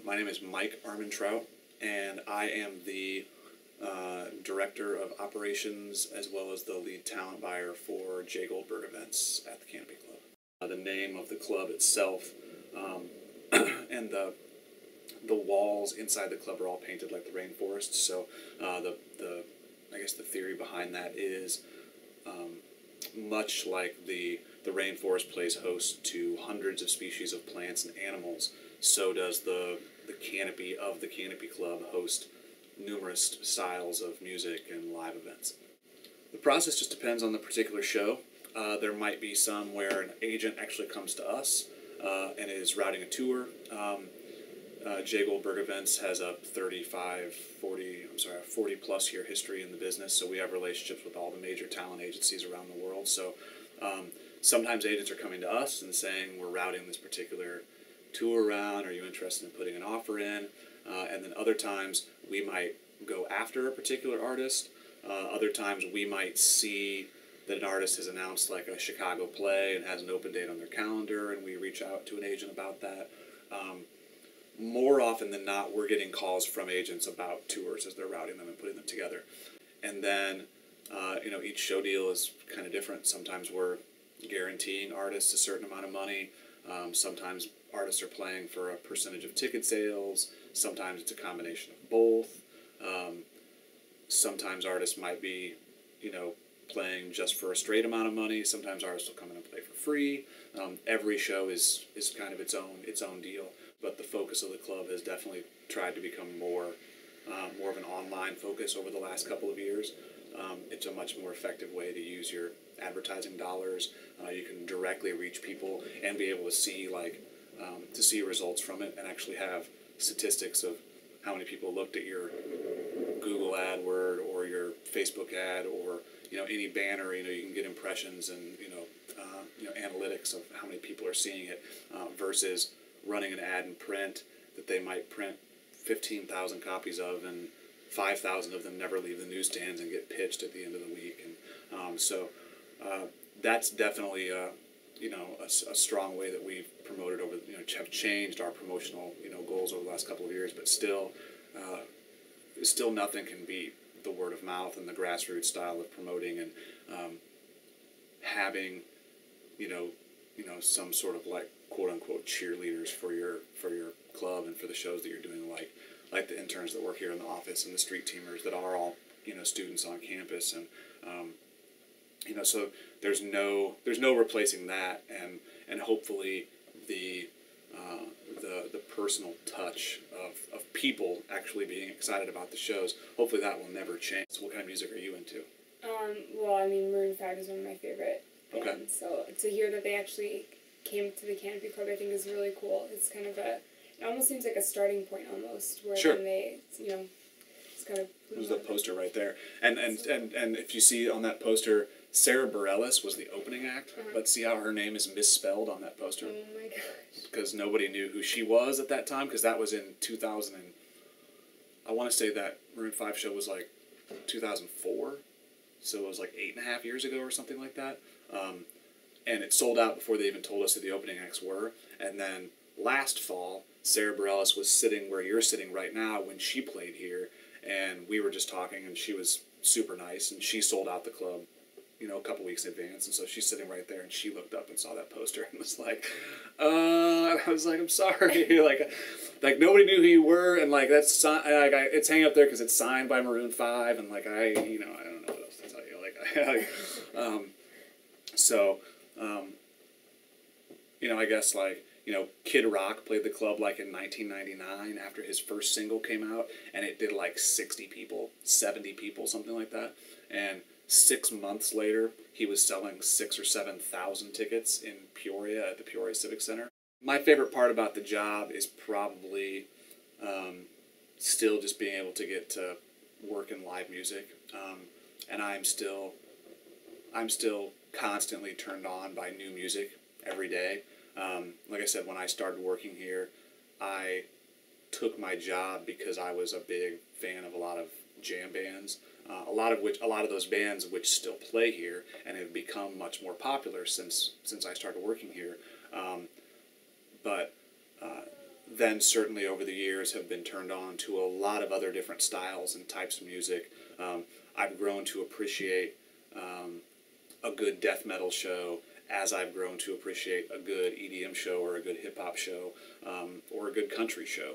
My name is Mike Armentrout, and I am the Director of Operations as well as the lead talent buyer for Jay Goldberg events at the Canopy Club. The name of the club itself and the walls inside the club are all painted like the rainforest. So I guess the theory behind that is much like the rainforest plays host to hundreds of species of plants and animals, so does the canopy of the Canopy Club host numerous styles of music and live events. The process just depends on the particular show. There might be some where an agent actually comes to us and is routing a tour. Jay Goldberg Events has a 40 plus year history in the business, so we have relationships with all the major talent agencies around the world. So sometimes agents are coming to us and saying, we're routing this particular tour around, are you interested in putting an offer in? And then other times we might go after a particular artist. Other times we might see that an artist has announced like a Chicago play and has an open date on their calendar, and we reach out to an agent about that. More often than not, we're getting calls from agents about tours as they're routing them and putting them together. And then, each show deal is kind of different. Sometimes we're guaranteeing artists a certain amount of money. Sometimes artists are playing for a percentage of ticket sales. Sometimes it's a combination of both. Sometimes artists might be, playing just for a straight amount of money. Sometimes artists will come in and play for free. Every show is kind of its own deal. But the focus of the club has definitely tried to become more of an online focus over the last couple of years. It's a much more effective way to use your advertising dollars. You can directly reach people and be able to see results from it, and actually have statistics of how many people looked at your Google AdWord or your Facebook ad or any banner. You can get impressions and analytics of how many people are seeing it versus running an ad in print that they might print 15,000 copies of, and 5,000 of them never leave the newsstands and get pitched at the end of the week. And so that's definitely a strong way that we've promoted over, have changed our promotional goals over the last couple of years. But still nothing can beat the word of mouth and the grassroots style of promoting, and having some sort of like quote unquote cheerleaders for your club and for the shows that you're doing, like the interns that work here in the office and the street teamers that are all students on campus. And so there's no replacing that, and hopefully the personal touch of people actually being excited about the shows, hopefully that will never change. So what kind of music are you into? Well, I mean, Maroon 5 is one of my favorite bands. Okay. So to hear that they actually came to the Canopy Club, I think is really cool. It's kind of it almost seems like a starting point almost, where Sure. then they, it's kind of... There's the poster right there. And if you see on that poster, Sarah Bareilles was the opening act, but see how her name is misspelled on that poster? Oh my gosh. Because nobody knew who she was at that time, because that was in 2000 and I want to say that Maroon 5 show was like 2004, so it was like 8.5 years ago or something like that. And it sold out before they even told us who the opening acts were. And then last fall, Sarah Bareilles was sitting where you're sitting right now when she played here, and we were just talking, and she was super nice, and she sold out the club a couple weeks in advance. And so she's sitting right there, and she looked up and saw that poster and was like, and I was like, I'm sorry, like nobody knew who you were, and like it's hanging up there because it's signed by Maroon 5, and like I don't know what else to tell you, I guess Kid Rock played the club like in 1999 after his first single came out, and it did like 60 people, 70 people, something like that. And 6 months later, he was selling 6,000 or 7,000 tickets in Peoria at the Peoria Civic Center. My favorite part about the job is probably still just being able to get to work in live music, and I'm still constantly turned on by new music every day. Like I said, when I started working here, I took my job because I was a big fan of a lot of jam bands, a lot of those bands which still play here and have become much more popular since I started working here. But then certainly over the years have been turned on to a lot of other different styles and types of music. I've grown to appreciate a good death metal show as I've grown to appreciate a good EDM show or a good hip hop show or a good country show.